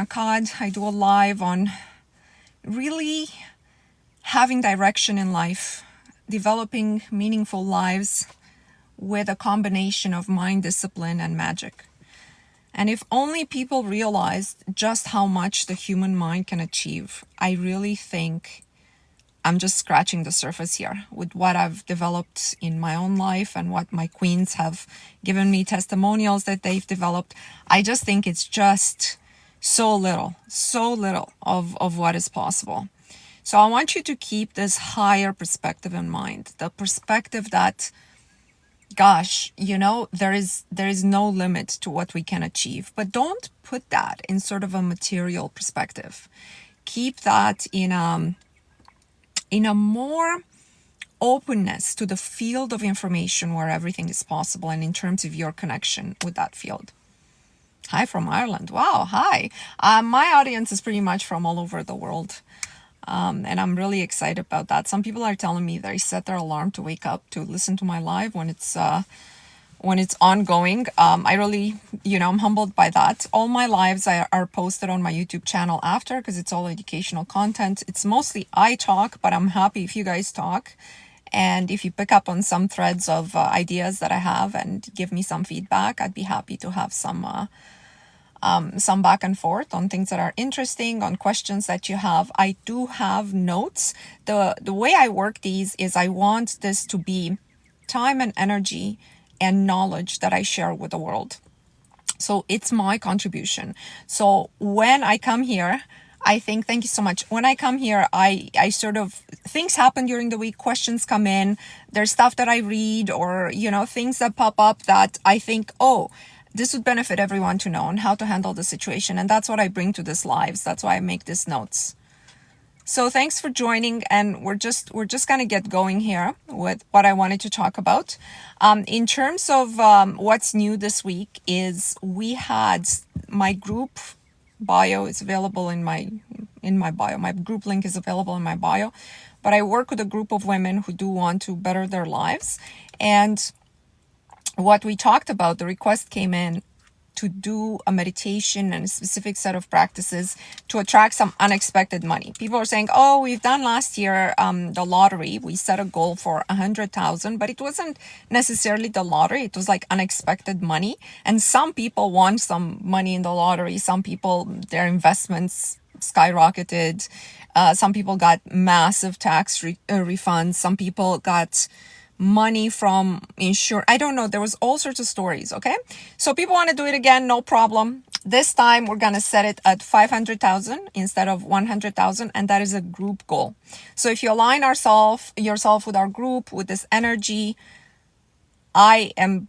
COD. I do a live on really having direction in life, developing meaningful lives with a combination of mind, discipline, and magic. And if only people realized just how much the human mind can achieve, I really think I'm just scratching the surface here with what I've developed in my own life and what my queens have given me testimonials that they've developed. I just think it's just so little of what is possible. So I want you to keep this higher perspective in mind, the perspective that, gosh, there is no limit to what we can achieve, but don't put that in sort of a material perspective. Keep that in a more openness to the field of information where everything is possible and in terms of your connection with that field. Hi from Ireland. Wow, hi. My audience is pretty much from all over the world. And I'm really excited about that. Some people are telling me they set their alarm to wake up to listen to my live when it's ongoing. I really, I'm humbled by that. All my lives are posted on my YouTube channel after, because it's all educational content. It's mostly I talk, but I'm happy if you guys talk. And if you pick up on some threads of ideas that I have and give me some feedback, I'd be happy to have some back and forth on things that are interesting, on questions that you have. I do have notes. The way I work these is I want this to be time and energy and knowledge that I share with the world. So it's my contribution. So when I come here, I think, thank you so much. When I come here, I sort of, things happen during the week, questions come in, there's stuff that I read or, things that pop up that I think, oh, this would benefit everyone to know on how to handle the situation. And that's what I bring to this lives. That's why I make these notes. So thanks for joining. And we're just going to get going here with what I wanted to talk about. In terms of what's new this week is we had my group bio is available in my bio. My group link is available in my bio. But I work with a group of women who do want to better their lives. And what we talked about, the request came in to do a meditation and a specific set of practices to attract some unexpected money. People are saying, oh, we've done last year the lottery. We set a goal for 100,000, but it wasn't necessarily the lottery. It was like unexpected money. And some people won some money in the lottery. Some people, their investments skyrocketed. Some people got massive tax refunds. Some people got money from insurance. I don't know. There was all sorts of stories. Okay. So people want to do it again. No problem. This time we're going to set it at 500,000 instead of 100,000. And that is a group goal. So if you align yourself with our group, with this energy, I am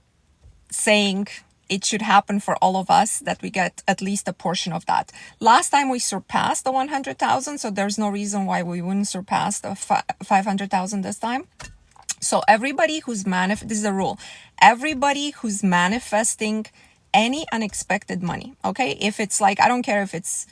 saying it should happen for all of us that we get at least a portion of that. Last time we surpassed the 100,000. So there's no reason why we wouldn't surpass the 500,000 this time. So everybody who's this is a rule, everybody who's manifesting any unexpected money, okay? If it's like, I don't care if it's,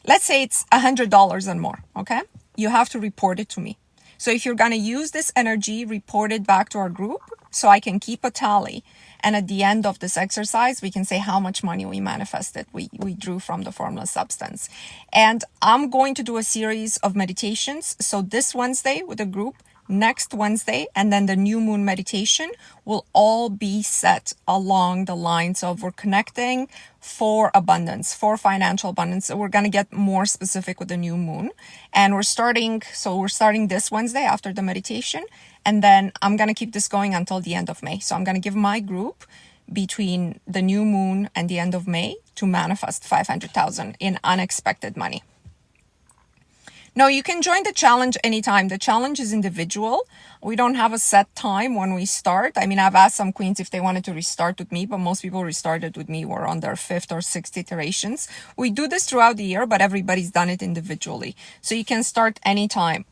let's say it's $100 and more, okay? You have to report it to me. So if you're going to use this energy, report it back to our group so I can keep a tally. And at the end of this exercise, we can say how much money we manifested, we drew from the formless substance. And I'm going to do a series of meditations. So this Wednesday with a group, next Wednesday, and then the new moon meditation will all be set along the lines of we're connecting for abundance, for financial abundance. So we're going to get more specific with the new moon. And we're starting this Wednesday after the meditation. And then I'm going to keep this going until the end of May. So I'm going to give my group between the new moon and the end of May to manifest 500,000 in unexpected money. No, you can join the challenge anytime. The challenge is individual. We don't have a set time when we start. I mean, I've asked some queens if they wanted to restart with me, but most people restarted with me were on their 5th or 6th iterations. We do this throughout the year, but everybody's done it individually. So you can start anytime.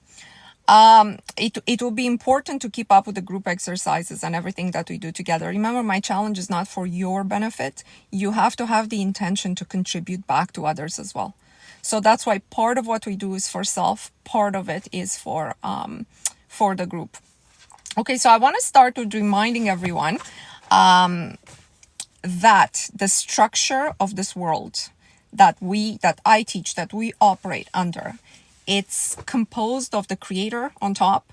It will be important to keep up with the group exercises and everything that we do together. Remember, my challenge is not for your benefit. You have to have the intention to contribute back to others as well. So that's why part of what we do is for self, part of it is for the group. Okay, so I want to start with reminding everyone that the structure of this world, that I teach, that we operate under, it's composed of the creator on top,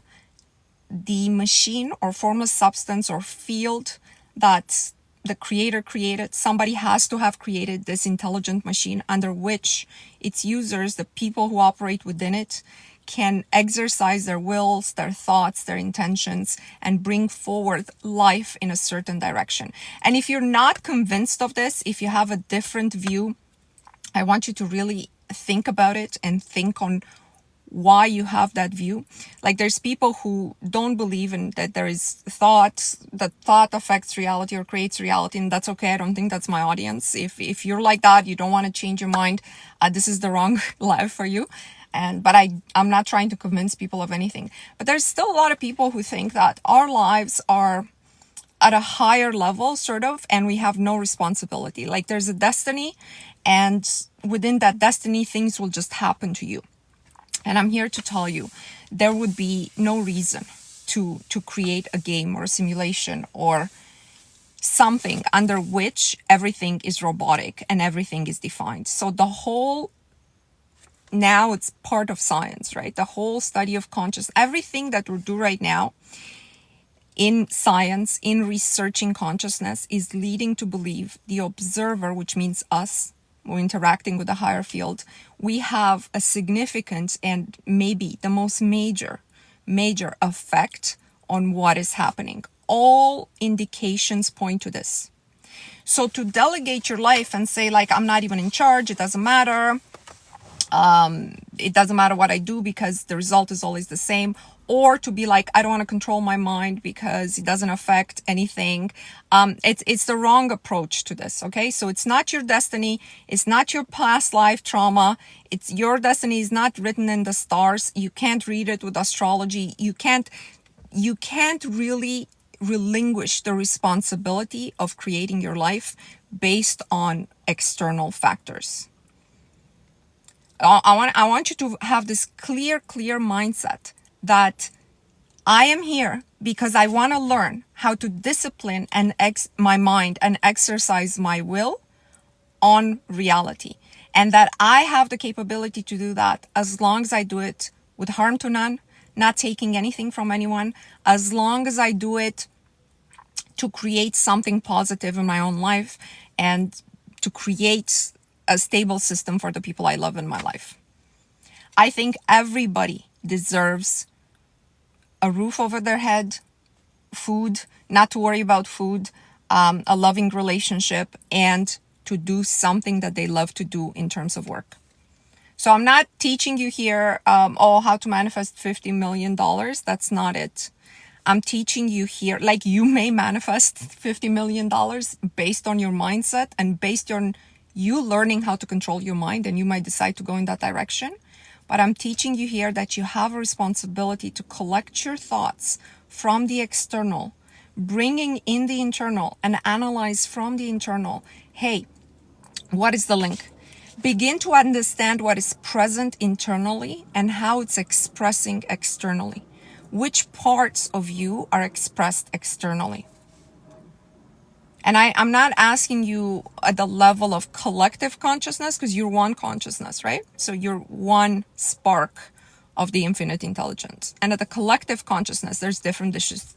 the machine or formless substance or field that the creator created. Somebody has to have created this intelligent machine under which its users, the people who operate within it, can exercise their wills, their thoughts, their intentions, and bring forward life in a certain direction. And if you're not convinced of this, if you have a different view, I want you to really think about it and think on why you have that view. Like, there's people who don't believe in that there is that thought affects reality or creates reality, and that's okay. I don't think that's my audience. If you're like that, you don't want to change your mind, this is the wrong life for you. But I'm not trying to convince people of anything. But there's still a lot of people who think that our lives are at a higher level, sort of, and we have no responsibility. Like, there's a destiny, and within that destiny, things will just happen to you. And I'm here to tell you, there would be no reason to create a game or a simulation or something under which everything is robotic and everything is defined. So now it's part of science, right? The whole study of consciousness, everything that we do right now in science, in researching consciousness, is leading to believe the observer, which means us, we're interacting with a higher field, we have a significant and maybe the most major effect on what is happening. All indications point to this. So to delegate your life and say, like, I'm not even in charge, it doesn't matter, it doesn't matter what I do because the result is always the same, or to be like, I don't want to control my mind because it doesn't affect anything. It's the wrong approach to this. Okay. So it's not your destiny. It's not your past life trauma. It's your destiny is not written in the stars. You can't read it with astrology. You can't really relinquish the responsibility of creating your life based on external factors. I want you to have this clear mindset that I am here because I want to learn how to discipline and my mind and exercise my will on reality. And that I have the capability to do that as long as I do it with harm to none, not taking anything from anyone, as long as I do it to create something positive in my own life and to create a stable system for the people I love in my life. I think everybody deserves a roof over their head, food, not to worry about food, a loving relationship, and to do something that they love to do in terms of work. So I'm not teaching you here, how to manifest $50 million. That's not it. I'm teaching you here, like, you may manifest $50 million based on your mindset and based on you learning how to control your mind, and you might decide to go in that direction. But I'm teaching you here that you have a responsibility to collect your thoughts from the external, bringing in the internal, and analyze from the internal. Hey, what is the link? Begin to understand what is present internally and how it's expressing externally. Which parts of you are expressed externally? And I'm not asking you at the level of collective consciousness, because you're one consciousness, right? So you're one spark of the infinite intelligence. And at the collective consciousness, there's different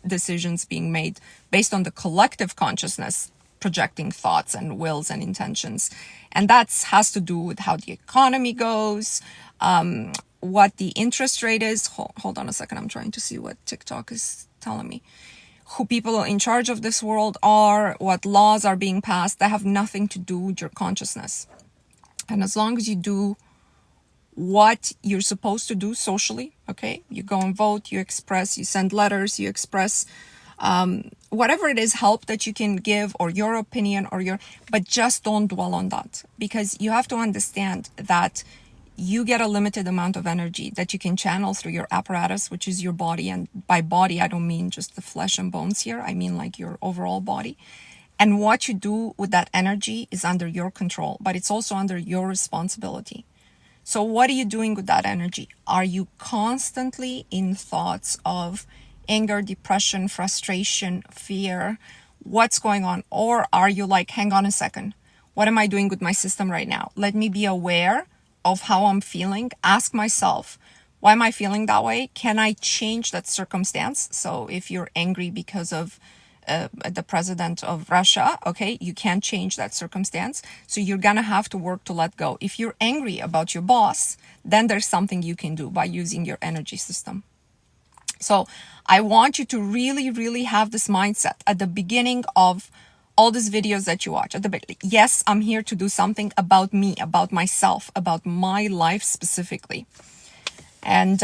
decisions being made based on the collective consciousness projecting thoughts and wills and intentions. And that has to do with how the economy goes, what the interest rate is. Hold on a second. I'm trying to see what TikTok is telling me. Who people in charge of this world are, what laws are being passed. That have nothing to do with your consciousness. And as long as you do what you're supposed to do socially, okay, you go and vote, you express, you send letters, you express whatever it is, help that you can give, or your opinion, but just don't dwell on that, because you have to understand that you get a limited amount of energy that you can channel through your apparatus, which is your body. And by body, I don't mean just the flesh and bones here. I mean like your overall body. And what you do with that energy is under your control, but it's also under your responsibility. So what are you doing with that energy? Are you constantly in thoughts of anger, depression, frustration, fear? What's going on? Or are you like, hang on a second, What am I doing with my system right now? Let me be aware of how I'm feeling. Ask myself, why am I feeling that way? Can I change that circumstance? So if you're angry because of the president of Russia, okay, you can't change that circumstance. So you're gonna have to work to let go. If you're angry about your boss, then there's something you can do by using your energy system. So I want you to really, really have this mindset at the beginning of all these videos that you watch. Yes, I'm here to do something about me, about myself, about my life specifically. And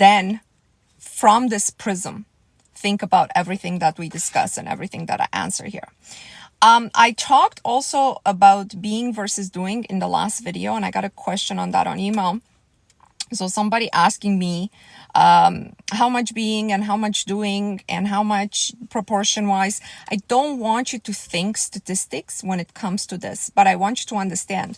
then from this prism, think about everything that we discuss and everything that I answer here. I talked also about being versus doing in the last video, and I got a question on that on email. So somebody asking me how much being and how much doing and how much proportion wise. I don't want you to think statistics when it comes to this, but I want you to understand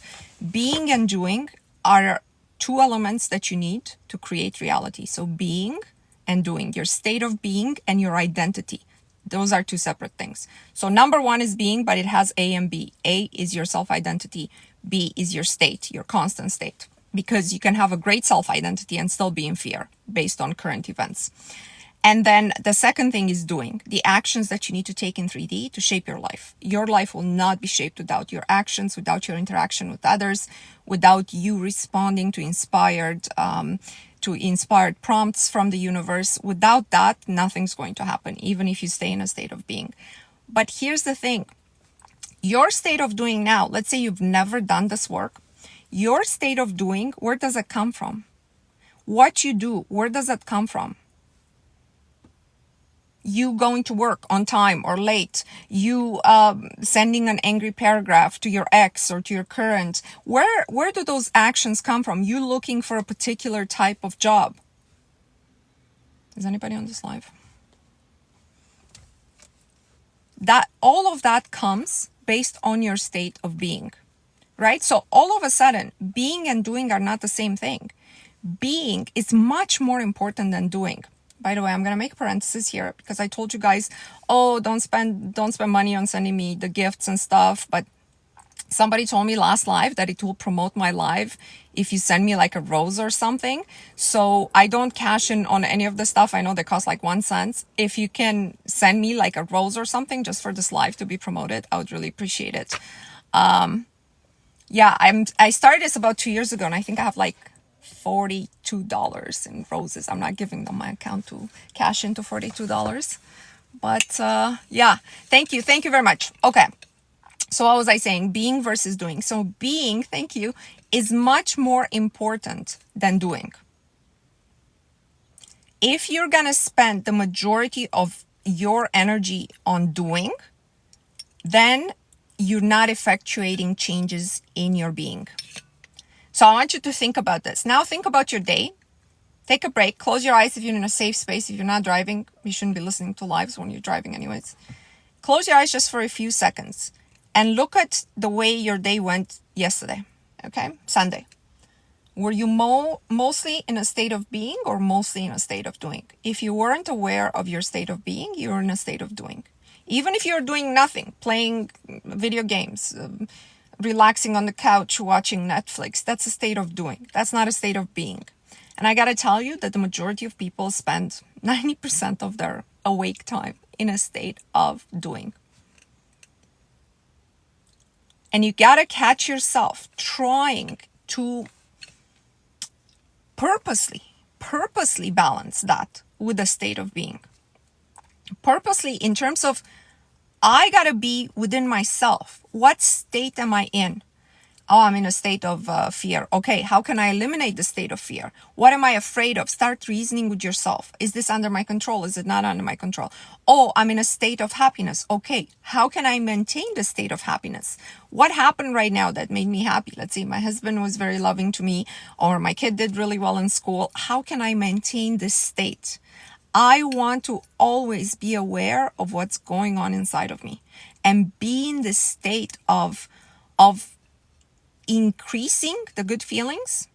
being and doing are two elements that you need to create reality. So being and doing, your state of being and your identity. Those are two separate things. So number one is being, but it has A and B. A is your self-identity. B is your state, your constant state. Because you can have a great self-identity and still be in fear based on current events. And then the second thing is doing, the actions that you need to take in 3D to shape your life. Your life will not be shaped without your actions, without your interaction with others, without you responding to inspired prompts from the universe. Without that, nothing's going to happen, even if you stay in a state of being. But here's the thing. Your state of doing now, let's say you've never done this work, your state of doing, where does it come from? What you do, where does it come from? You going to work on time or late, you sending an angry paragraph to your ex or to your current. Where do those actions come from? You looking for a particular type of job. Is anybody on this live? That all of that comes based on your state of being. Right? So all of a sudden, being and doing are not the same thing. Being is much more important than doing. By the way, I'm going to make parentheses here because I told you guys, oh, don't spend money on sending me the gifts and stuff. But somebody told me last live that it will promote my live if you send me like a rose or something. So I don't cash in on any of the stuff. I know they cost like 1 cent. If you can send me like a rose or something just for this live to be promoted, I would really appreciate it. Yeah, I started this about 2 years ago, and I think I have like $42 in roses. I'm not giving them my account to cash into $42. But yeah, thank you very much. Okay, so what was I saying? Being versus doing. So being, thank you, is much more important than doing. If you're gonna spend the majority of your energy on doing, then you're not effectuating changes in your being. So I want you to think about this. Now think about your day. Take a break. Close your eyes if you're in a safe space. If you're not driving, you shouldn't be listening to lives when you're driving anyways. Close your eyes just for a few seconds and look at the way your day went yesterday. Okay? Sunday. Were you mostly in a state of being or mostly in a state of doing? If you weren't aware of your state of being, you're in a state of doing. Even if you're doing nothing, playing video games, relaxing on the couch, watching Netflix, that's a state of doing. That's not a state of being. And I gotta tell you that the majority of people spend 90% of their awake time in a state of doing. And you gotta catch yourself trying to purposely balance that with a state of being. Purposely in terms of, I gotta be within myself. What state am I in? Oh, I'm in a state of fear. Okay, how can I eliminate the state of fear? What am I afraid of? Start reasoning with yourself. Is this under my control? Is it not under my control? Oh, I'm in a state of happiness. Okay, how can I maintain the state of happiness? What happened right now that made me happy? Let's say my husband was very loving to me, or my kid did really well in school. How can I maintain this state? I want to always be aware of what's going on inside of me and be in this state of increasing the good feelings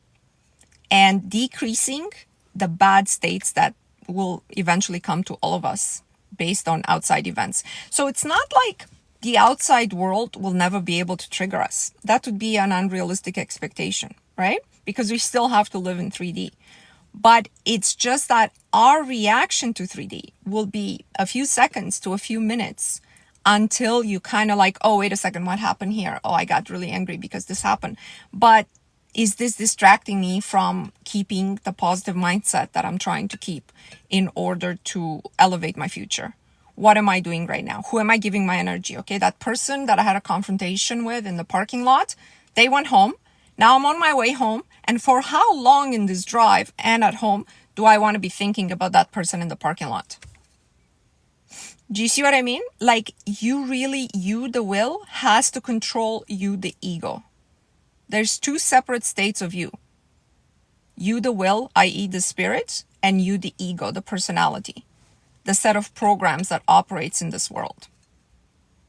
and decreasing the bad states that will eventually come to all of us based on outside events. So it's not like The outside world will never be able to trigger us. That would be an unrealistic expectation, right? Because we still have to live in 3D. But it's just that our reaction to 3D will be a few seconds to a few minutes until you kind of like, oh, wait a second, what happened here? Oh, I got really angry because this happened. But is this distracting me from keeping the positive mindset that I'm trying to keep in order to elevate my future? What am I doing right now? Who am I giving my energy? Okay, that person that I had a confrontation with in the parking lot, they went home. Now I'm on my way home. And for how long in this drive and at home do I want to be thinking about that person in the parking lot? Do you see what I mean? Like you, the will, has to control you, the ego. There's two separate states of you. You, the will, i.e. the spirit, and you, the ego, the personality, the set of programs that operates in this world.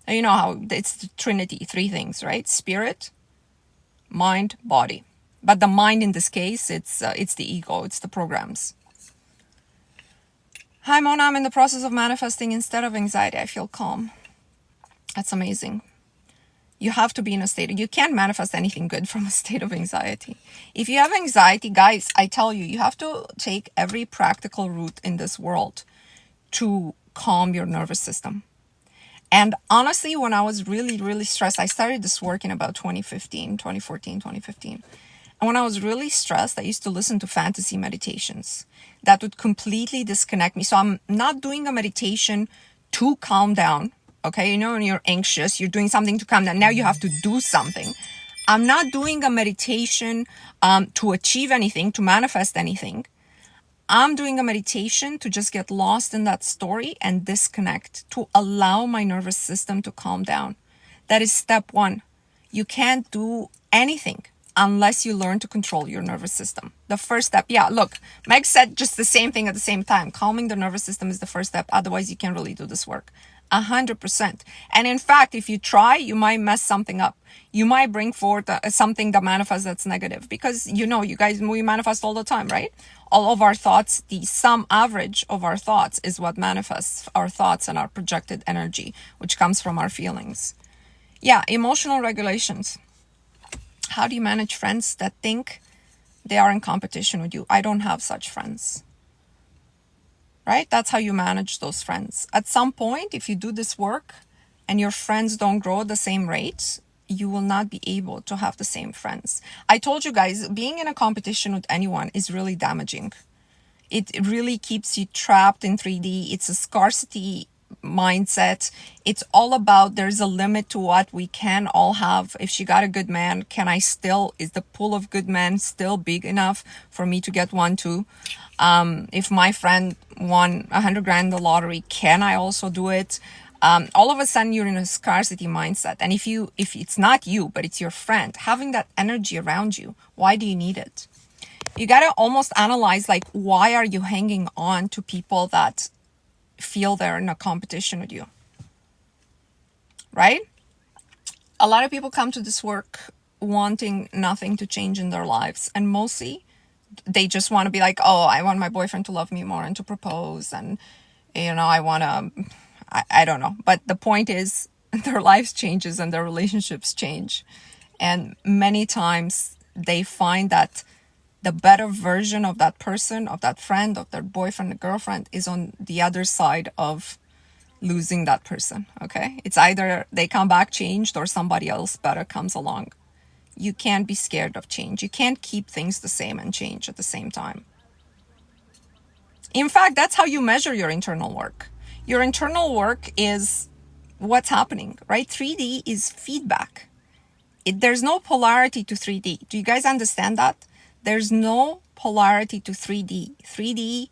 You know how it's the Trinity, three things, right? Spirit, mind, body. But the mind in this case, it's the ego, it's the programs. Hi Mona, I'm in the process of manifesting instead of anxiety. I feel calm. That's amazing. You have to be in a state. You can't manifest anything good from a state of anxiety. If you have anxiety, guys, I tell you, you have to take every practical route in this world to calm your nervous system. And honestly, when I was really stressed, I started this work in about 2014, 2015. And when I was really stressed, I used to listen to fantasy meditations that would completely disconnect me. So I'm not doing a meditation to calm down. Okay, you know, when you're anxious, you're doing something to calm down. Now you have to do something. I'm not doing a meditation to achieve anything, to manifest anything. I'm doing a meditation to just get lost in that story and disconnect, to allow my nervous system to calm down. That is step one. You can't do anything unless you learn to control your nervous system. The first step, yeah, look, Meg said just the same thing at the same time. Calming the nervous system is the first step. Otherwise, you can't really do this work. 100%. And in fact, if you try, you might mess something up. You might bring forth something that manifests that's negative, because you know, you guys, we manifest all the time, right? All of our thoughts, the sum average of our thoughts is what manifests our thoughts and our projected energy, which comes from our feelings. Yeah, emotional regulations. How do you manage friends that think they are in competition with you? I don't have such friends. Right? That's how you manage those friends. At some point, if you do this work and your friends don't grow at the same rate, you will not be able to have the same friends. I told you guys, being in a competition with anyone is really damaging. It really keeps you trapped in 3D. It's a scarcity mindset. It's all about there's a limit to what we can all have. If she got a good man, is the pool of good men still big enough for me to get one too? If my friend won 100 grand in the lottery, can I also do it? All of a sudden you're in a scarcity mindset. And if it's not you, but it's your friend, having that energy around you, why do you need it? You got to almost analyze, like, why are you hanging on to people that feel they're in a competition with you? Right? A lot of people come to this work wanting nothing to change in their lives. And mostly they just want to be like, oh, I want my boyfriend to love me more and to propose. And, you know, I don't know. But the point is their lives changes and their relationships change. And many times they find that the better version of that person, of that friend, of their boyfriend or girlfriend is on the other side of losing that person, okay? It's either they come back changed or somebody else better comes along. You can't be scared of change. You can't keep things the same and change at the same time. In fact, that's how you measure your internal work. Your internal work is what's happening, right? 3D is feedback. There's no polarity to 3D. Do you guys understand that? There's no polarity to 3D. 3D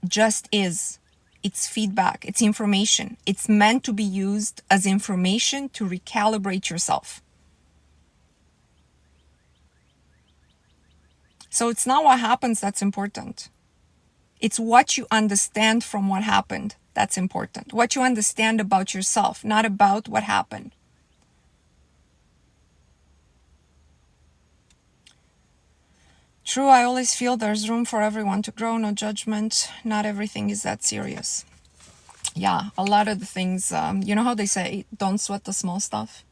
just is. It's feedback. It's information. It's meant to be used as information to recalibrate yourself. So it's not what happens that's important. It's what you understand from what happened that's important. What you understand about yourself, not about what happened. True, I always feel there's room for everyone to grow, no judgment. Not everything is that serious. yeah, a lot of the things, you know how they say, don't sweat the small stuff?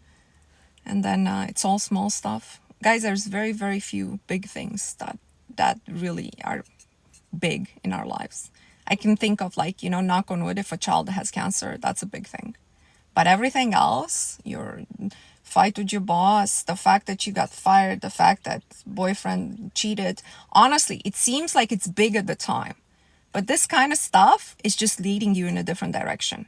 And then it's all small stuff. Guys, there's very, very few big things that really are big in our lives. I can think of, like, you know, knock on wood, if a child has cancer, that's a big thing. But everything else, your fight with your boss, the fact that you got fired, the fact that boyfriend cheated, honestly, it seems like it's big at the time. But this kind of stuff is just leading you in a different direction.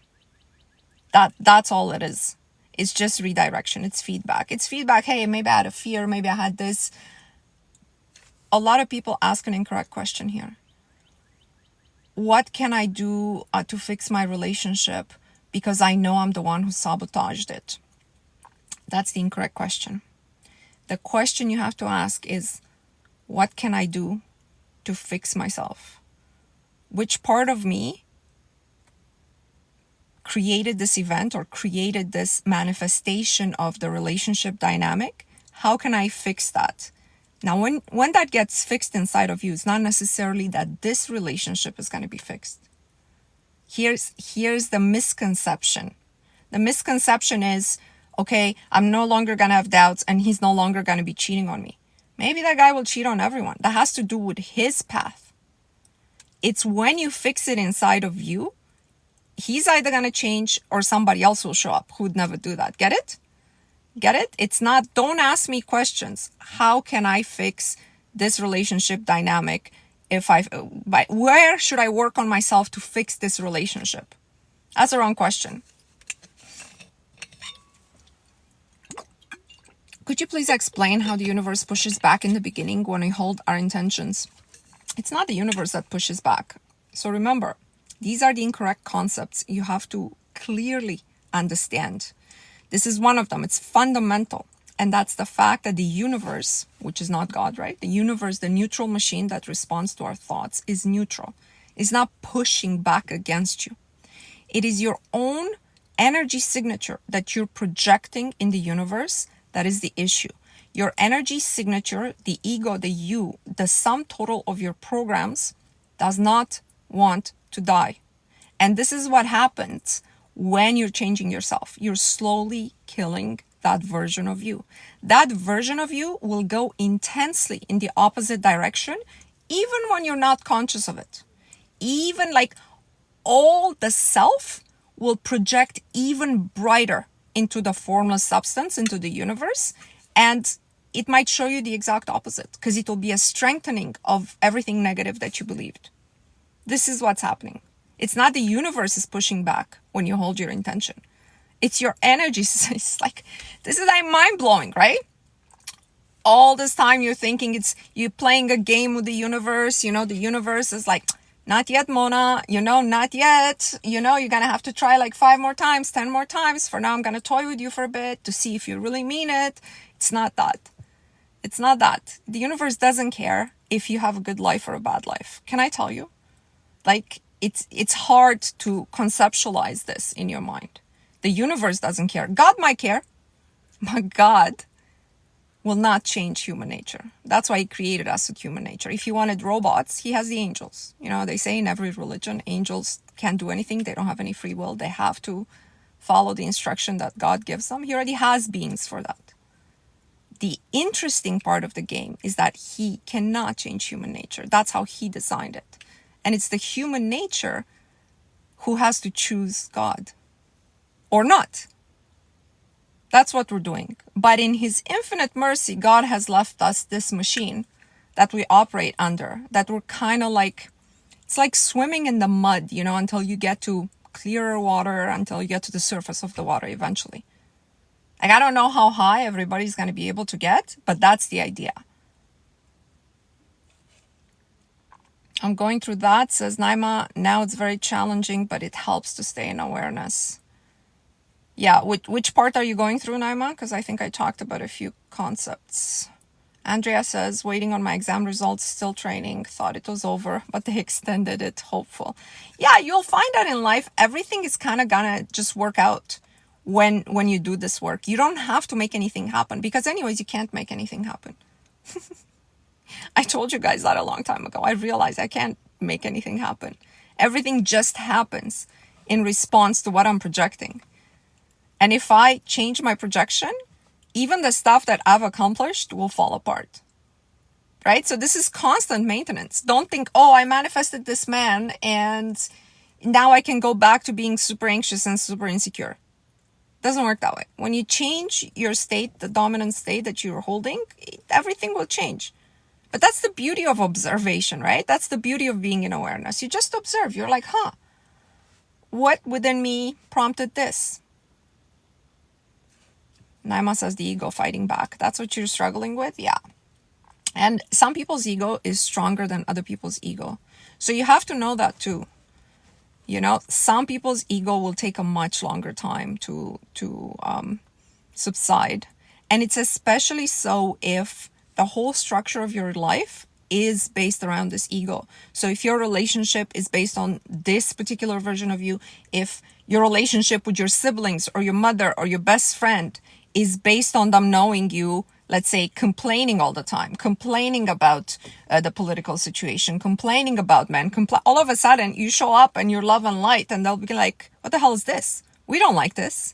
That's all it is. It's just redirection. It's feedback. It's feedback. Hey, maybe I had a fear. Maybe I had this. A lot of people ask an incorrect question here. What can I do to fix my relationship because I know I'm the one who sabotaged it? That's the incorrect question. The question you have to ask is, what can I do to fix myself? Which part of me created this event or created this manifestation of the relationship dynamic? How can I fix that? Now, when that gets fixed inside of you, it's not necessarily that this relationship is going to be fixed. Here's the misconception. The misconception is, okay, I'm no longer going to have doubts and he's no longer going to be cheating on me. Maybe that guy will cheat on everyone. That has to do with his path. It's when you fix it inside of you, he's either going to change or somebody else will show up who would never do that. Get it? Get it? It's not, don't ask me questions. How can I fix this relationship dynamic? Where should I work on myself to fix this relationship? That's the wrong question. Could you please explain how the universe pushes back in the beginning when we hold our intentions? It's not the universe that pushes back. So remember, these are the incorrect concepts you have to clearly understand. This is one of them. It's fundamental. And that's the fact that the universe, which is not God, right? The universe, the neutral machine that responds to our thoughts, is neutral. It's not pushing back against you. It is your own energy signature that you're projecting in the universe that is the issue. Your energy signature, the ego, the you, the sum total of your programs does not want to die. And this is what happens when you're changing yourself. You're slowly killing that version of you. That version of you will go intensely in the opposite direction, even when you're not conscious of it. Even like all the self will project even brighter into the formless substance, into the universe. And it might show you the exact opposite because it will be a strengthening of everything negative that you believed. This is what's happening. It's not the universe is pushing back when you hold your intention. It's your energy. It's like, this is like mind-blowing, right? All this time you're thinking you're playing a game with the universe. You know, the universe is like, not yet, Mona. You know, not yet. You know, you're going to have to try like 5 more times, 10 more times. For now, I'm going to toy with you for a bit to see if you really mean it. It's not that. It's not that. The universe doesn't care if you have a good life or a bad life. Can I tell you? Like, it's hard to conceptualize this in your mind. The universe doesn't care. God might care, but God will not change human nature. That's why he created us with human nature. If he wanted robots, he has the angels. You know, they say in every religion, angels can't do anything. They don't have any free will. They have to follow the instruction that God gives them. He already has beings for that. The interesting part of the game is that he cannot change human nature. That's how he designed it. And it's the human nature who has to choose God or not. That's what we're doing. But in his infinite mercy, God has left us this machine that we operate under, that we're kind of like, it's like swimming in the mud, you know, until you get to clearer water, until you get to the surface of the water eventually. Like, I don't know how high everybody's going to be able to get, but that's the idea. I'm going through that, says Naima. Now it's very challenging, but it helps to stay in awareness. Yeah, which part are you going through, Naima? Because I think I talked about a few concepts. Andrea says, waiting on my exam results, still training. Thought it was over, but they extended it. Hopeful. Yeah, you'll find that in life, everything is kind of gonna just work out when you do this work. You don't have to make anything happen because anyways, you can't make anything happen. I told you guys that a long time ago. I realized I can't make anything happen. Everything just happens. in response to what I'm projecting. And if I change my projection, even the stuff that I've accomplished will fall apart. Right? So this is constant maintenance. Don't think, oh, I manifested this man and now I can go back to being super anxious and super insecure. Doesn't work that way. When you change your state, the dominant state that you're holding, everything will change. But that's the beauty of observation, right? That's the beauty of being in awareness. You just observe. You're like, what within me prompted this? Naima says the ego fighting back. That's what you're struggling with? Yeah. And some people's ego is stronger than other people's ego. So you have to know that too. You know, some people's ego will take a much longer time to subside. And it's especially so if the whole structure of your life is based around this ego. So if your relationship is based on this particular version of you, if your relationship with your siblings or your mother or your best friend is based on them knowing you, let's say, complaining all the time, complaining about the political situation, complaining about men, all of a sudden you show up and you're love and light and they'll be like, what the hell is this? We don't like this,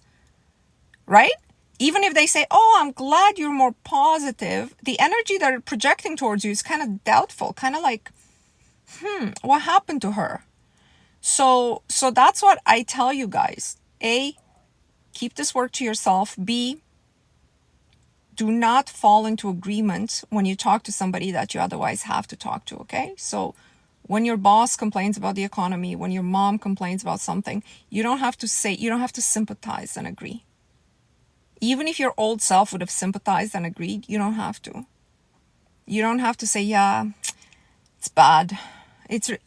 right? Even if they say, oh, I'm glad you're more positive, the energy they're projecting towards you is kind of doubtful, kind of like, what happened to her? So that's what I tell you guys. A, keep this work to yourself. B, do not fall into agreement when you talk to somebody that you otherwise have to talk to, okay? So when your boss complains about the economy, when your mom complains about something, you don't have to sympathize and agree. Even if your old self would have sympathized and agreed, you don't have to. You don't have to say, yeah, it's bad.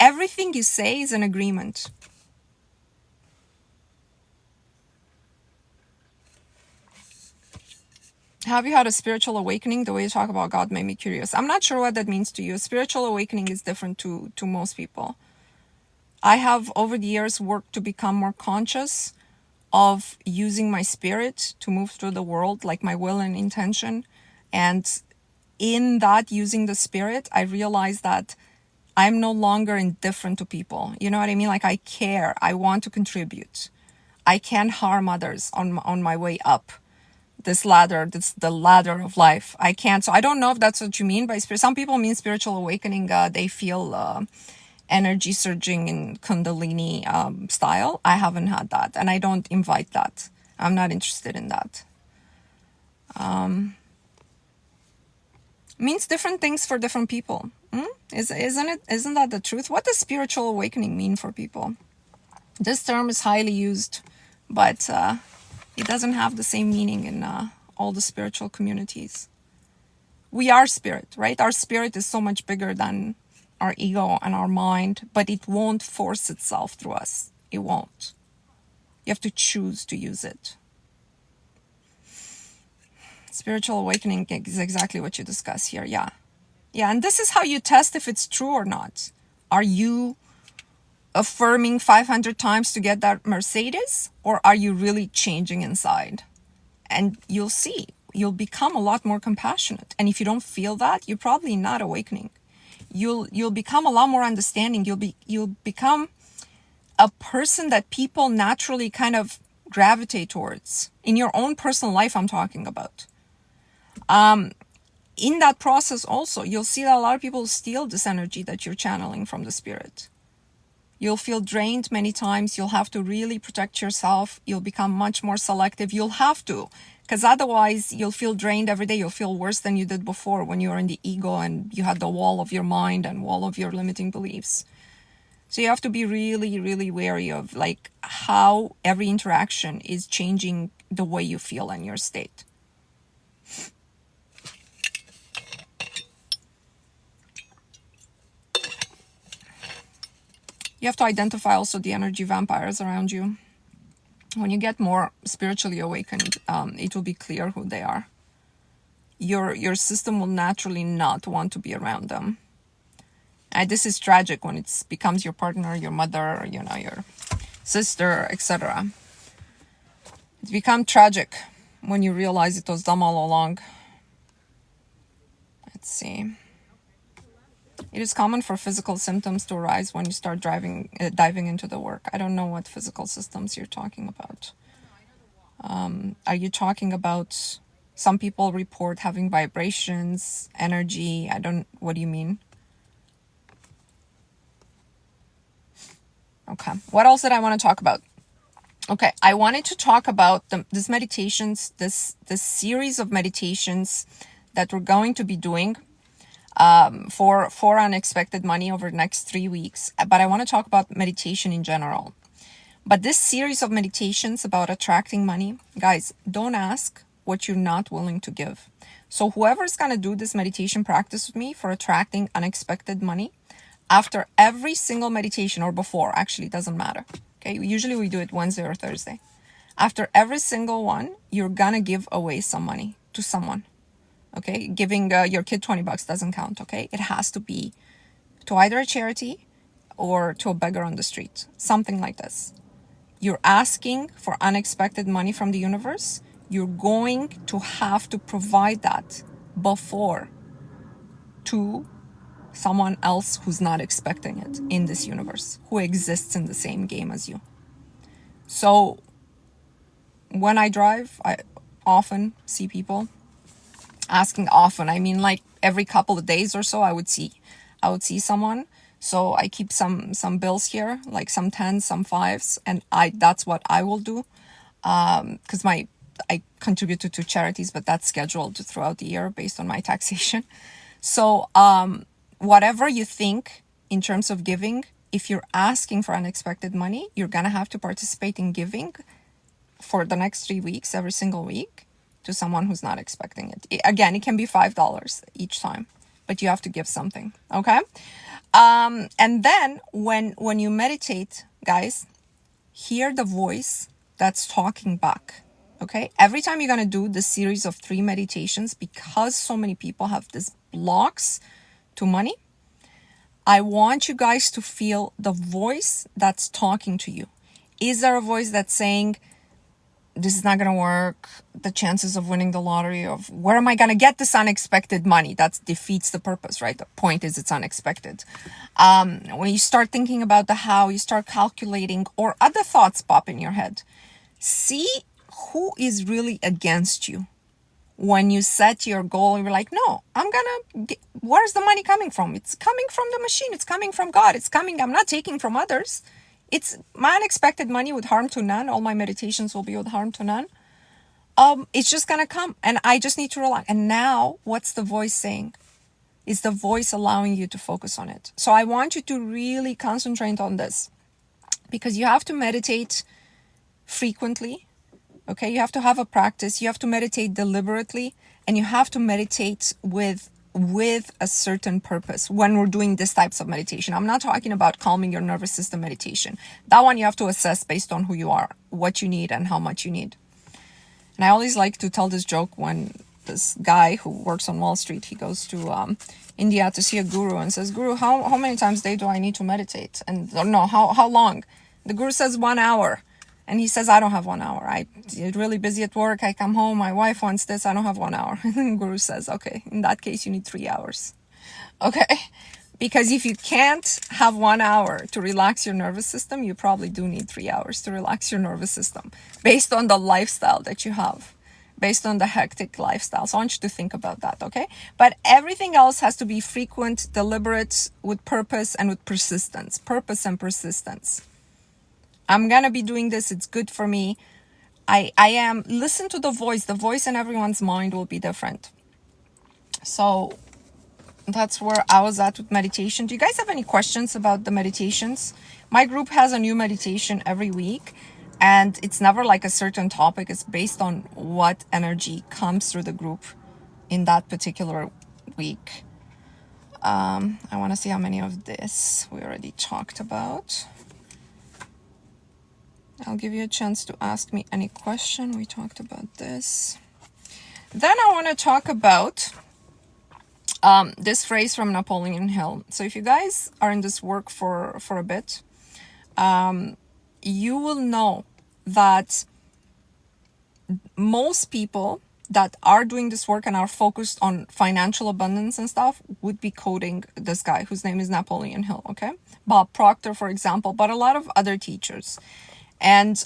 Everything you say is an agreement. Have you had a spiritual awakening? The way you talk about God made me curious. I'm not sure what that means to you. A spiritual awakening is different to most people. I have, over the years, worked to become more conscious of using my spirit to move through the world, like my will and intention. And in that, using the spirit, I realized that I'm no longer indifferent to people. You know what I mean? Like, I care. I want to contribute. I can't harm others on my way up this ladder. That's the ladder of life. I can't. So I don't know if that's what you mean by spirit. Some people mean spiritual awakening. They feel energy surging in Kundalini style. I haven't had that, and I don't invite that. I'm not interested in that. Means different things for different people. Isn't that the truth? What does spiritual awakening mean for people? This term is highly used, but it doesn't have the same meaning in all the spiritual communities. We are spirit, right? Our spirit is so much bigger than our ego and our mind, but it won't force itself through us. It won't. You have to choose to use it. Spiritual awakening is exactly what you discuss here. Yeah. And this is how you test if it's true or not. Are you affirming 500 times to get that Mercedes, or are you really changing inside? And you'll see, you'll become a lot more compassionate. And if you don't feel that, you're probably not awakening. You'll become a lot more understanding. You'll become a person that people naturally kind of gravitate towards. In your own personal life, I'm talking about. In that process also, you'll see that a lot of people steal this energy that you're channeling from the spirit. You'll feel drained many times. You'll have to really protect yourself. You'll become much more selective. You'll have to, because otherwise you'll feel drained every day. You'll feel worse than you did before when you were in the ego and you had the wall of your mind and wall of your limiting beliefs. So you have to be really, really wary of like how every interaction is changing the way you feel in your state. You have to identify also the energy vampires around you. When you get more spiritually awakened, it will be clear who they are. Your system will naturally not want to be around them. And this is tragic when it becomes your partner, your mother, your sister, etc. It becomes tragic when you realize it was them all along. Let's see. It is common for physical symptoms to arise when you start diving into the work. I don't know what physical systems you're talking about. Are you talking about, some people report having vibrations, energy? What do you mean? Okay, what else did I want to talk about? Okay, I wanted to talk about this meditations, this series of meditations that we're going to be doing for unexpected money over the next 3 weeks. But I want to talk about meditation in general. But this series of meditations about attracting money, guys, don't ask what you're not willing to give. So whoever's going to do this meditation practice with me for attracting unexpected money, after every single meditation, or before, actually, it doesn't matter. Okay, usually we do it Wednesday or Thursday. After every single one, you're gonna give away some money to someone. Okay, giving your kid $20 doesn't count. Okay, it has to be to either a charity or to a beggar on the street, something like this. You're asking for unexpected money from the universe. You're going to have to provide that before to someone else who's not expecting it in this universe, who exists in the same game as you. So when I drive, I often see people asking. Often, I mean like every couple of days or so, I would see someone. So I keep some bills here, like some 10s, some 5s, and that's what I will do, because I contribute to 2 charities, but that's scheduled throughout the year based on my taxation. So whatever you think in terms of giving, if you're asking for unexpected money, you're gonna have to participate in giving for the next 3 weeks, every single week, to someone who's not expecting it. Again, it can be $5 each time, but you have to give something, okay? And then when you meditate, guys, hear the voice that's talking back, okay? Every time you're gonna do this series of 3 meditations, because so many people have these blocks to money, I want you guys to feel the voice that's talking to you. Is there a voice that's saying, this is not going to work, the chances of winning the lottery, of where am I going to get this unexpected money? That defeats the purpose, right? The point is it's unexpected. When you start thinking about the how, you start calculating, or other thoughts pop in your head. See who is really against you. When you set your goal, you're like, no, where's the money coming from? It's coming from the machine. It's coming from God. I'm not taking from others. It's my unexpected money with harm to none. All my meditations will be with harm to none. It's just going to come, and I just need to relax. And now what's the voice saying? Is the voice allowing you to focus on it? So I want you to really concentrate on this, because you have to meditate frequently. Okay, you have to have a practice. You have to meditate deliberately, and you have to meditate with a certain purpose when we're doing these types of meditation. I'm not talking about calming your nervous system meditation. That one you have to assess based on who you are, what you need, and how much you need. And I always like to tell this joke when this guy who works on Wall Street, he goes to India to see a guru and says, Guru, how many times a day do I need to meditate? And no, how long? The guru says 1 hour. And he says, I don't have 1 hour. I'm really busy at work. I come home. My wife wants this. I don't have 1 hour. And the guru says, okay, in that case, you need 3 hours. Okay? Because if you can't have 1 hour to relax your nervous system, you probably do need 3 hours to relax your nervous system based on the lifestyle that you have, based on the hectic lifestyle. So I want you to think about that, okay? But everything else has to be frequent, deliberate, with purpose and with persistence. Purpose and persistence. I'm gonna be doing this. It's good for me. Listen to the voice in everyone's mind will be different. So that's where I was at with meditation. Do you guys have any questions about the meditations? My group has a new meditation every week, and it's never like a certain topic. It's based on what energy comes through the group in that particular week. I want to see how many of this we already talked about. I'll give you a chance to ask me any question. We talked about this. Then I want to talk about this phrase from Napoleon Hill. So if you guys are in this work for a bit, you will know that most people that are doing this work and are focused on financial abundance and stuff would be quoting this guy whose name is Napoleon Hill, okay? Bob Proctor, for example, but a lot of other teachers. And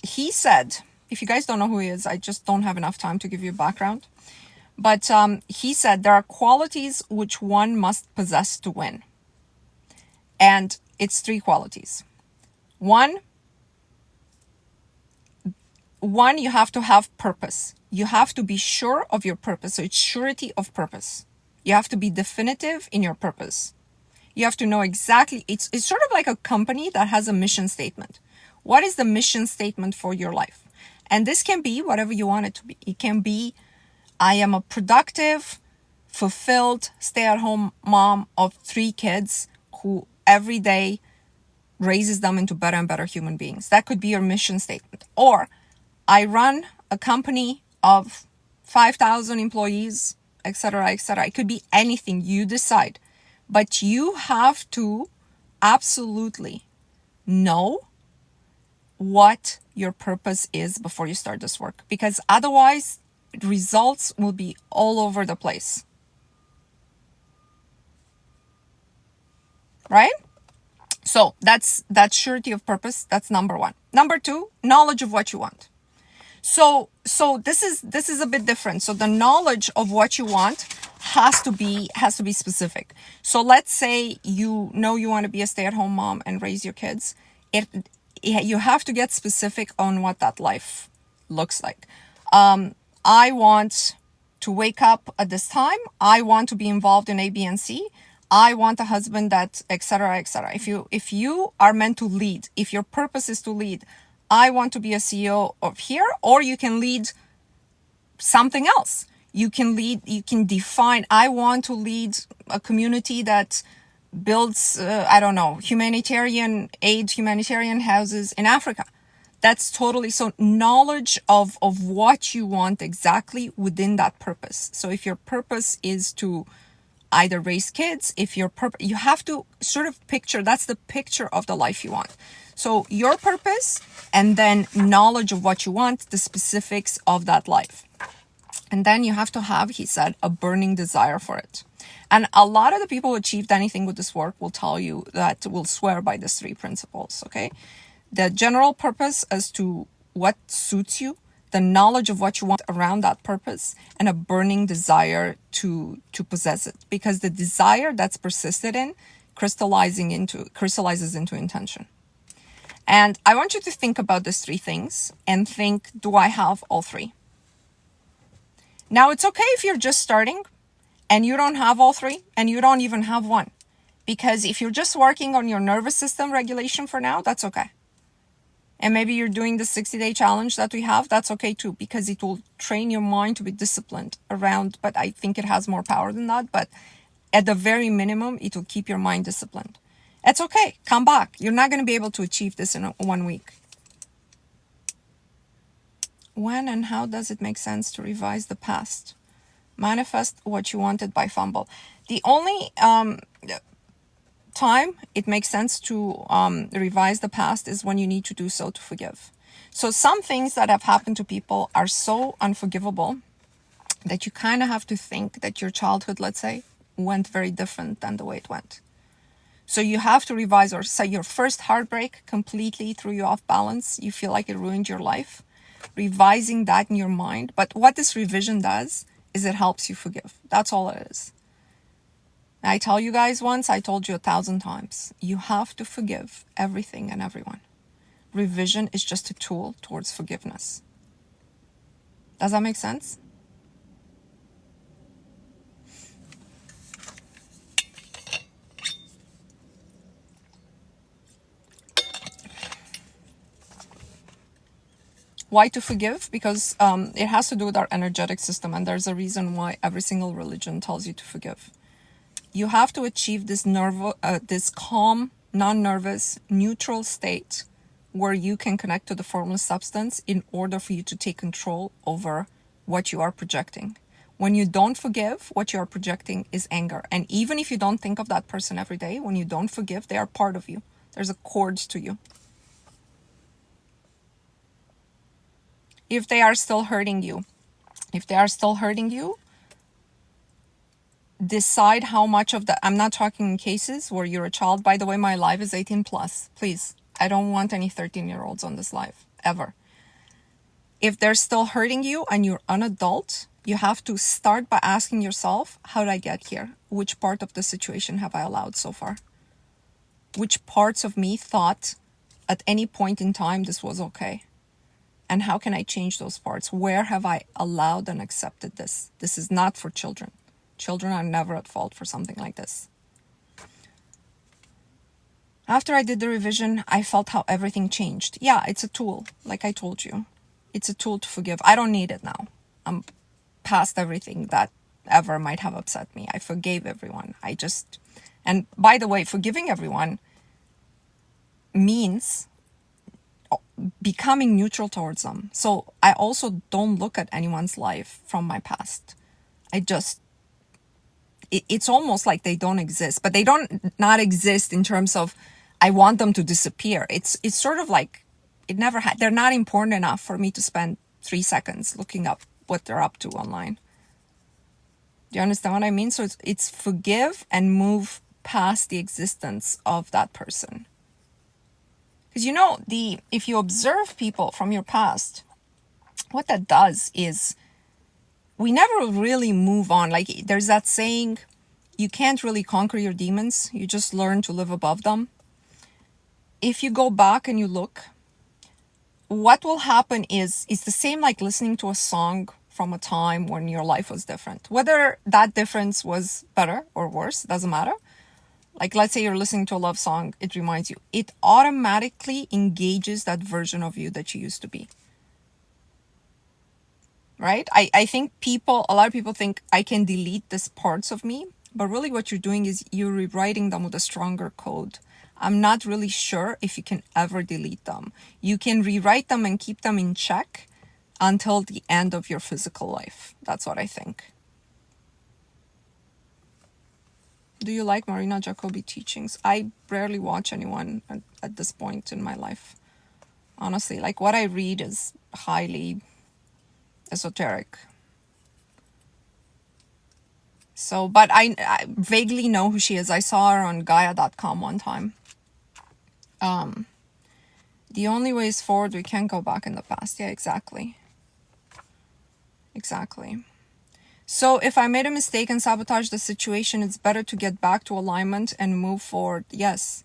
he said, if you guys don't know who he is, I just don't have enough time to give you a background. But he said there are qualities which one must possess to win. And it's 3 qualities. One, you have to have purpose. You have to be sure of your purpose. So it's surety of purpose. You have to be definitive in your purpose. You have to know exactly, it's sort of like a company that has a mission statement. What is the mission statement for your life? And this can be whatever you want it to be. It can be, I am a productive, fulfilled, stay-at-home mom of 3 kids who every day raises them into better and better human beings. That could be your mission statement. Or I run a company of 5,000 employees, etc., etc. It could be anything you decide. But you have to absolutely know what your purpose is before you start this work. Because otherwise, results will be all over the place. Right? So that's surety of purpose. That's number 1. Number 2, knowledge of what you want. So this is a bit different. So the knowledge of what you want has to be specific. So let's say you know you want to be a stay-at-home mom and raise your kids. You have to get specific on what that life looks like. I want to wake up at this time. I want to be involved in A, B, and C. I want a husband that, etc., etc. If you are meant to lead, if your purpose is to lead, I want to be a CEO of here, or you can lead something else. You can define, I want to lead a community that builds, humanitarian aid, humanitarian houses in Africa. That's totally, so knowledge of what you want exactly within that purpose. So if your purpose is to either raise kids, you have to sort of picture, that's the picture of the life you want. So your purpose, and then knowledge of what you want, the specifics of that life. And then you have to have, he said, a burning desire for it. And a lot of the people who achieved anything with this work will tell you that, will swear by these 3 principles, okay? The general purpose as to what suits you, the knowledge of what you want around that purpose, and a burning desire to possess it. Because the desire that's persisted in crystallizes into intention. And I want you to think about these 3 things and think, do I have all 3? Now, it's okay if you're just starting and you don't have all 3 and you don't even have 1. Because if you're just working on your nervous system regulation for now, that's okay. And maybe you're doing the 60-day challenge that we have, that's okay too, because it will train your mind to be disciplined around, but I think it has more power than that. But at the very minimum, it will keep your mind disciplined. It's okay, come back. You're not going to be able to achieve this in 1 week. When and how does it make sense to revise the past? Manifest what you wanted by fumble. The only time it makes sense to revise the past is when you need to do so to forgive. So some things that have happened to people are so unforgivable that you kind of have to think that your childhood, let's say, went very different than the way it went. So you have to revise, or say your first heartbreak completely threw you off balance. You feel like it ruined your life. Revising that in your mind. But what this revision does is it helps you forgive. That's all it is. I tell you guys once, I told you 1,000 times, you have to forgive everything and everyone. Revision is just a tool towards forgiveness. Does that make sense? Why to forgive? Because it has to do with our energetic system, and there's a reason why every single religion tells you to forgive. You have to achieve this calm, non-nervous, neutral state where you can connect to the formless substance in order for you to take control over what you are projecting. When you don't forgive, what you are projecting is anger. And even if you don't think of that person every day, when you don't forgive, they are part of you. There's a cord to you. If they are still hurting you, If they are still hurting you, decide how much of that. I'm not talking in cases where you're a child. By the way, my live is 18 plus. Please, I don't want any 13-year-olds on this live, ever. If they're still hurting you and you're an adult, you have to start by asking yourself, how did I get here? Which part of the situation have I allowed so far? Which parts of me thought at any point in time this was okay? And how can I change those parts? Where have I allowed and accepted this? This is not for children. Children are never at fault for something like this. After I did the revision, I felt how everything changed. Yeah, it's a tool, like I told you. It's a tool to forgive. I don't need it now. I'm past everything that ever might have upset me. I forgave everyone. And by the way, forgiving everyone means becoming neutral towards them. So I also don't look at anyone's life from my past. It's almost like they don't exist, but they don't not exist in terms of I want them to disappear. It's sort of like they're not important enough for me to spend 3 seconds looking up what they're up to online. Do you understand what I mean? So it's forgive and move past the existence of that person. Because if you observe people from your past, what that does is we never really move on. Like there's that saying, you can't really conquer your demons. You just learn to live above them. If you go back and you look, what will happen is the same like listening to a song from a time when your life was different. Whether that difference was better or worse, doesn't matter. Like let's say you're listening to a love song, it reminds you. It automatically engages that version of you that you used to be. Right? I think a lot of people think I can delete these parts of me, but really what you're doing is you're rewriting them with a stronger code. I'm not really sure if you can ever delete them. You can rewrite them and keep them in check until the end of your physical life. That's what I think. Do you like Marina Jacobi teachings? I rarely watch anyone at this point in my life. Honestly, like what I read is highly esoteric. So, but I vaguely know who she is. I saw her on Gaia.com one time. The only way is forward. We can't go back in the past. Yeah, exactly. Exactly. So if I made a mistake and sabotage the situation, it's better to get back to alignment and move forward. Yes.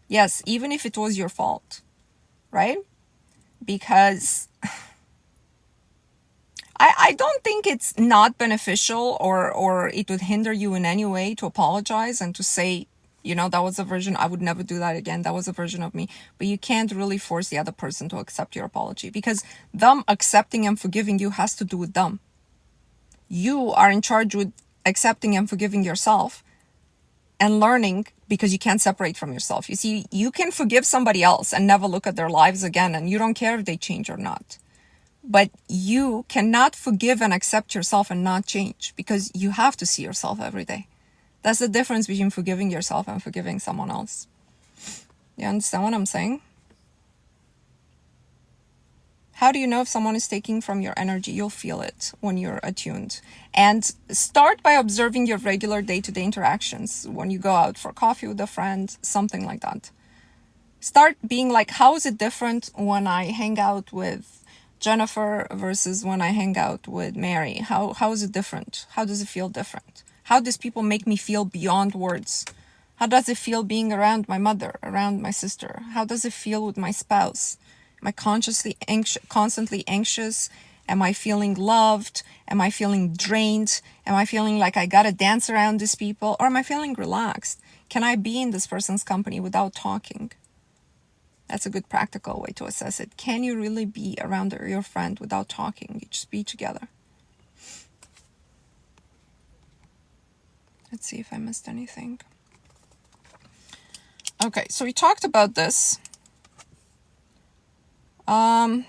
Yes, even if it was your fault, right? Because I don't think it's not beneficial or it would hinder you in any way to apologize and to say, that was a version, I would never do that again. That was a version of me. But you can't really force the other person to accept your apology because them accepting and forgiving you has to do with them. You are in charge with accepting and forgiving yourself and learning because you can't separate from yourself. You see, you can forgive somebody else and never look at their lives again, and you don't care if they change or not. But you cannot forgive and accept yourself and not change because you have to see yourself every day. That's the difference between forgiving yourself and forgiving someone else. You understand what I'm saying? How do you know if someone is taking from your energy? You'll feel it when you're attuned. And start by observing your regular day-to-day interactions. When you go out for coffee with a friend, something like that. Start being like, how is it different when I hang out with Jennifer versus when I hang out with Mary? How is it different? How does it feel different? How does people make me feel beyond words? How does it feel being around my mother, around my sister? How does it feel with my spouse? Am I constantly anxious? Am I feeling loved? Am I feeling drained? Am I feeling like I gotta dance around these people? Or am I feeling relaxed? Can I be in this person's company without talking? That's a good practical way to assess it. Can you really be around your friend without talking? You just be together. Let's see if I missed anything. Okay, so we talked about this. I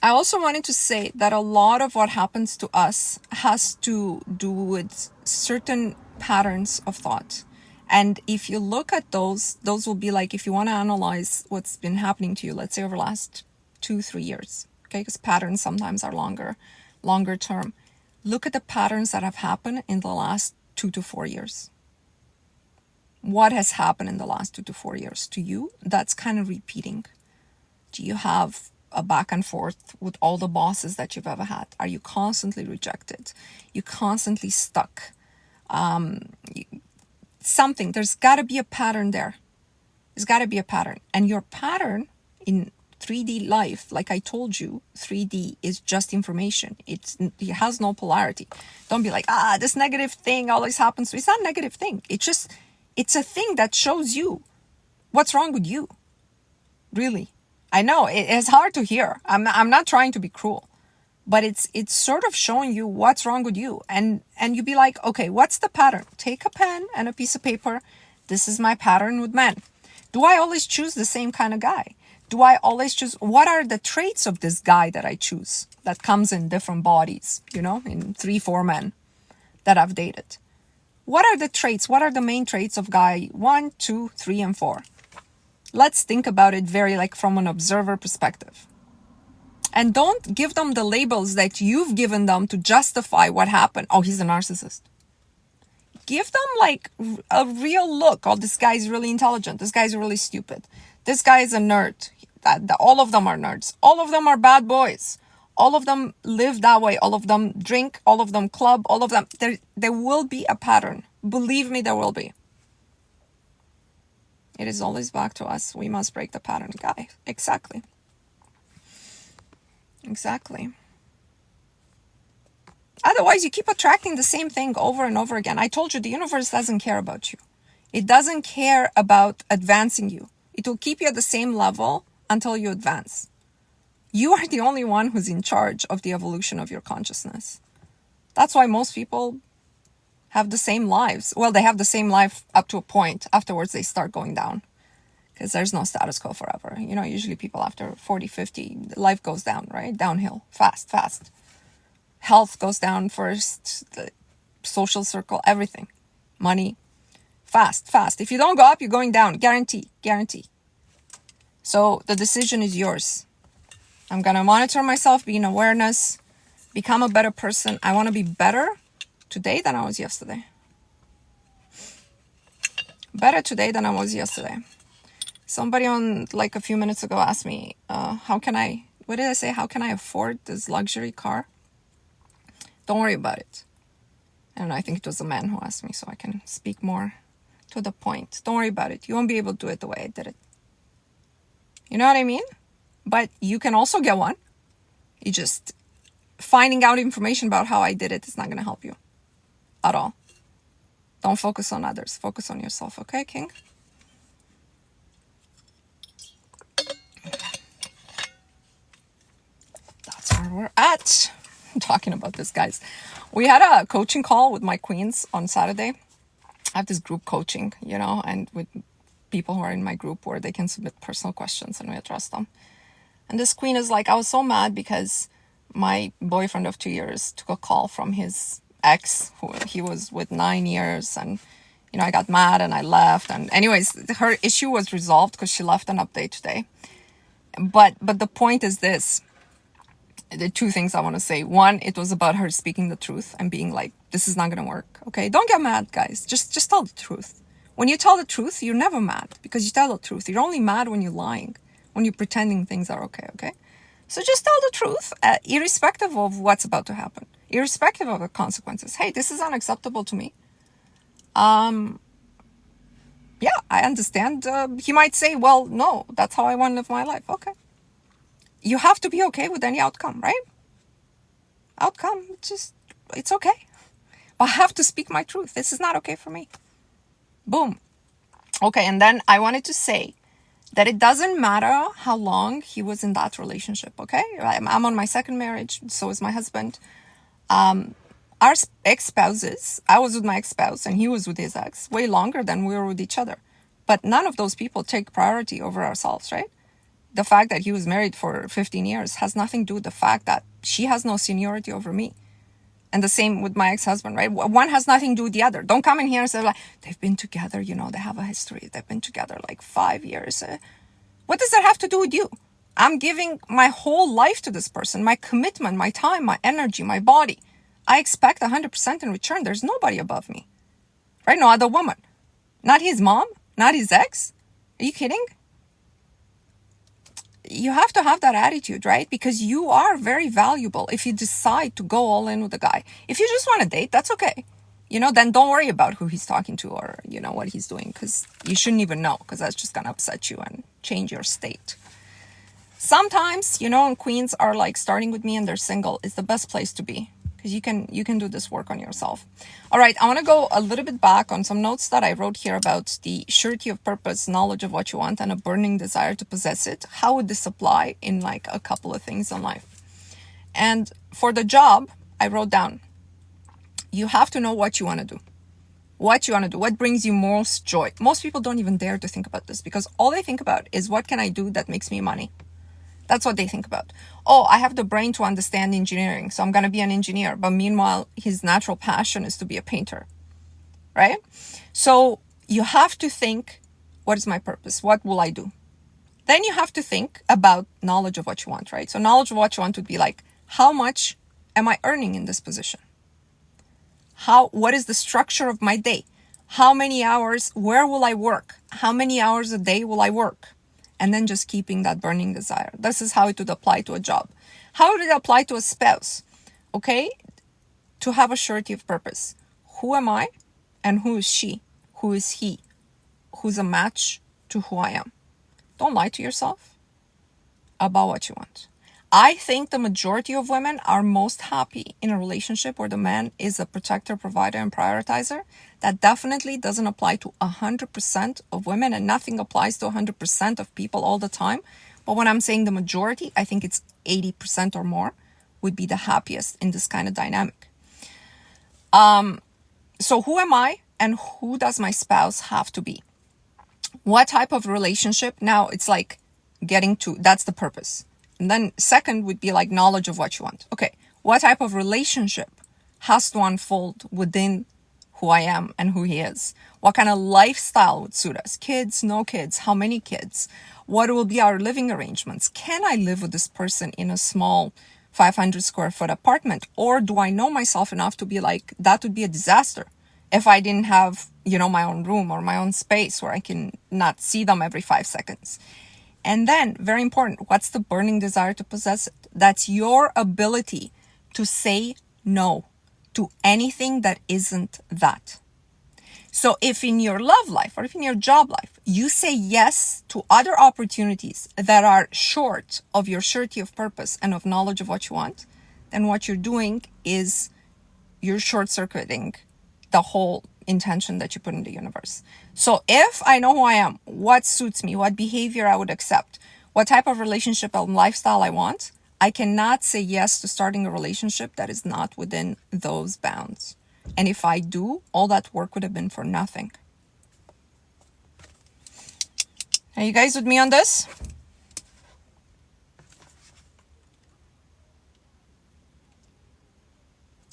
also wanted to say that a lot of what happens to us has to do with certain patterns of thought. And if you look at those will be like, if you want to analyze what's been happening to you, let's say over the last 2-3 years, okay? Because patterns sometimes are longer term. Look at the patterns that have happened in the last 2 to 4 years. What has happened in the last 2 to 4 years to you that's kind of repeating? Do you have a back and forth with all the bosses that you've ever had? Are you constantly rejected? You constantly stuck? Something, there's got to be a pattern there. There's got to be a pattern. And your pattern in 3D life, like I told you, 3D is just information. It has no polarity. Don't be like, this negative thing always happens to me. It's not a negative thing. It's a thing that shows you what's wrong with you. Really. I know it's hard to hear. I'm not trying to be cruel, but it's sort of showing you what's wrong with you. And you be like, okay, what's the pattern? Take a pen and a piece of paper. This is my pattern with men. Do I always choose the same kind of guy? Do I always choose, what are the traits of this guy that I choose that comes in different bodies, in 3-4 men that I've dated? What are the traits? What are the main traits of guy 1, 2, 3, and 4? Let's think about it very from an observer perspective. And don't give them the labels that you've given them to justify what happened. Oh, he's a narcissist. Give them a real look. Oh, this guy's really intelligent. This guy's really stupid. This guy is a nerd. All of them are nerds. All of them are bad boys. All of them live that way. All of them drink. All of them club. All of them. There will be a pattern. Believe me, there will be. It is always back to us. We must break the pattern, guy. Exactly. Otherwise, you keep attracting the same thing over and over again. I told you, the universe doesn't care about you. It doesn't care about advancing you. It will keep you at the same level until you advance. You are the only one who's in charge of the evolution of your consciousness. That's why most people have the same lives. Well, they have the same life up to a point. Afterwards, they start going down because there's no status quo forever. Usually people after 40, 50, life goes down, right? Downhill, fast. Health goes down first, the social circle, everything. Money, fast. If you don't go up, you're going down. Guarantee. So the decision is yours. I'm going to monitor myself, be in awareness, become a better person. I want to be better today than I was yesterday. Better today than I was yesterday. Somebody on a few minutes ago asked me, what did I say? How can I afford this luxury car? Don't worry about it. And I think it was a man who asked me, so I can speak more to the point. Don't worry about it. You won't be able to do it the way I did it. You know what I mean? But you can also get one. You just finding out information about how I did it is not going to help you at all. Don't focus on others. Focus on yourself. Okay, King? That's where we're at. I'm talking about this, guys. We had a coaching call with my queens on Saturday. I have this group coaching, and with people who are in my group where they can submit personal questions and we address them. And this queen is like, I was so mad because my boyfriend of 2 years took a call from his ex who he was with 9 years, and I got mad and I left. And anyways, her issue was resolved because she left an update today. But the point is this. The two things I want to say. One, it was about her speaking the truth and being like, this is not going to work. Okay, don't get mad, guys. Just tell the truth. When you tell the truth, you're never mad because you tell the truth. You're only mad when you're lying, when you're pretending things are okay? So just tell the truth, irrespective of what's about to happen, irrespective of the consequences. Hey, this is unacceptable to me. Yeah, I understand. He might say, well, no, that's how I want to live my life. Okay. You have to be okay with any outcome, right? Outcome, it's okay. But I have to speak my truth. This is not okay for me. Boom. Okay, and then I wanted to say that it doesn't matter how long he was in that relationship, okay? I'm on my second marriage, so is my husband. Our ex-spouses, I was with my ex-spouse and he was with his ex way longer than we were with each other. But none of those people take priority over ourselves, right? The fact that he was married for 15 years has nothing to do with the fact that she has no seniority over me. And the same with my ex-husband, right? One has nothing to do with the other. Don't come in here and say, they've been together, they have a history. They've been together 5 years. What does that have to do with you? I'm giving my whole life to this person, my commitment, my time, my energy, my body. I expect 100% in return. There's nobody above me, right? No other woman. Not his mom, not his ex. Are you kidding? You have to have that attitude, right? Because you are very valuable if you decide to go all in with the guy. If you just want to date, that's okay. Then don't worry about who he's talking to or, what he's doing, because you shouldn't even know, because that's just going to upset you and change your state. Sometimes, queens are like starting with me and they're single is the best place to be, because you can do this work on yourself. All right, I want to go a little bit back on some notes that I wrote here about the surety of purpose, knowledge of what you want, and a burning desire to possess it. How would this apply in like a couple of things in life? And for the job, I wrote down, you have to know what you want to do. What you want to do, what brings you most joy. Most people don't even dare to think about this, because all they think about is, what can I do that makes me money? That's what they think about. Oh, I have the brain to understand engineering, so I'm going to be an engineer. But meanwhile, his natural passion is to be a painter, right? So you have to think, what is my purpose? What will I do? Then you have to think about knowledge of what you want, right? So knowledge of what you want would be like, how much am I earning in this position? What is the structure of my day? How many hours, where will I work? How many hours a day will I work? And then just keeping that burning desire. This is how it would apply to a job. How would it apply to a spouse? Okay, to have a surety of purpose. Who am I and who is she? Who is he? Who's a match to who I am? Don't lie to yourself about what you want. I think the majority of women are most happy in a relationship where the man is a protector, provider, and prioritizer. That definitely doesn't apply to 100% of women, and nothing applies to 100% of people all the time. But when I'm saying the majority, I think it's 80% or more would be the happiest in this kind of dynamic. So who am I and who does my spouse have to be? What type of relationship? Now it's like that's the purpose. And then second would be like knowledge of what you want. Okay, what type of relationship has to unfold within who I am and who he is? What kind of lifestyle would suit us? Kids, no kids, how many kids? What will be our living arrangements? Can I live with this person in a small 500 square foot apartment? Or do I know myself enough to be like, that would be a disaster if I didn't have, my own room or my own space where I can not see them every 5 seconds? And then, very important, what's the burning desire to possess it? That's your ability to say no to anything that isn't that. So if in your love life or if in your job life, you say yes to other opportunities that are short of your surety of purpose and of knowledge of what you want, then what you're doing is you're short-circuiting the whole intention that you put in the universe. So if I know who I am, what suits me, what behavior I would accept, what type of relationship and lifestyle I want, I cannot say yes to starting a relationship that is not within those bounds. And if I do, all that work would have been for nothing. Are you guys with me on this?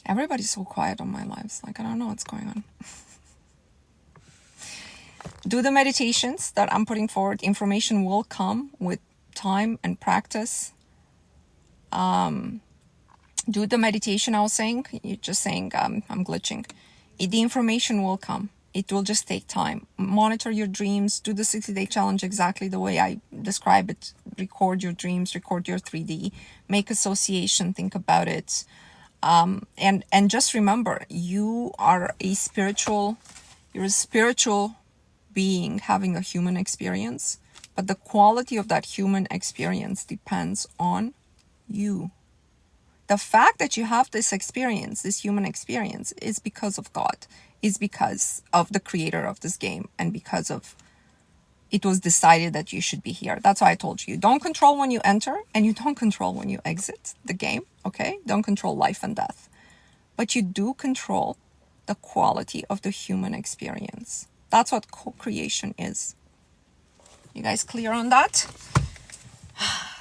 Everybody's so quiet on my lives. Like, I don't know what's going on. Do the meditations that I'm putting forward. Information will come with time and practice. Do the meditation I was saying. You're just saying, I'm glitching. The information will come. It will just take time. Monitor your dreams. Do the 60-day challenge exactly the way I describe it. Record your dreams. Record your 3D. Make association. Think about it. And just remember, you are a spiritual being having a human experience, but the quality of that human experience depends on you. The fact that you have this experience, this human experience, is because of God, is because of the creator of this game, and because of it was decided that you should be here. That's why I told you, you don't control when you enter and you don't control when you exit the game, okay? Don't control life and death. But you do control the quality of the human experience. That's what co-creation is. You guys clear on that?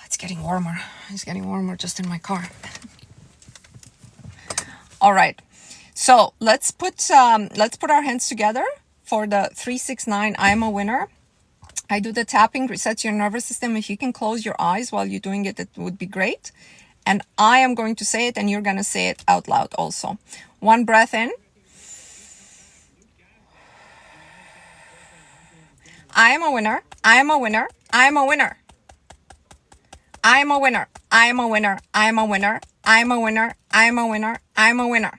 It's getting warmer. It's getting warmer just in my car. All right. So let's put our hands together for the 369 I am a winner. I do the tapping, resets your nervous system. If you can close your eyes while you're doing it, it would be great. And I am going to say it, and you're going to say it out loud also. One breath in. I am a winner. I am a winner. I am a winner. I am a winner. I am a winner. I am a winner. I am a winner. I am a winner. I am a winner.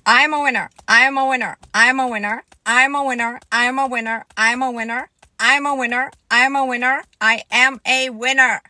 I am a winner. I am a winner. I am a winner. I am a winner. I am a winner. I am a winner. I am a winner. I am a winner. I am a winner.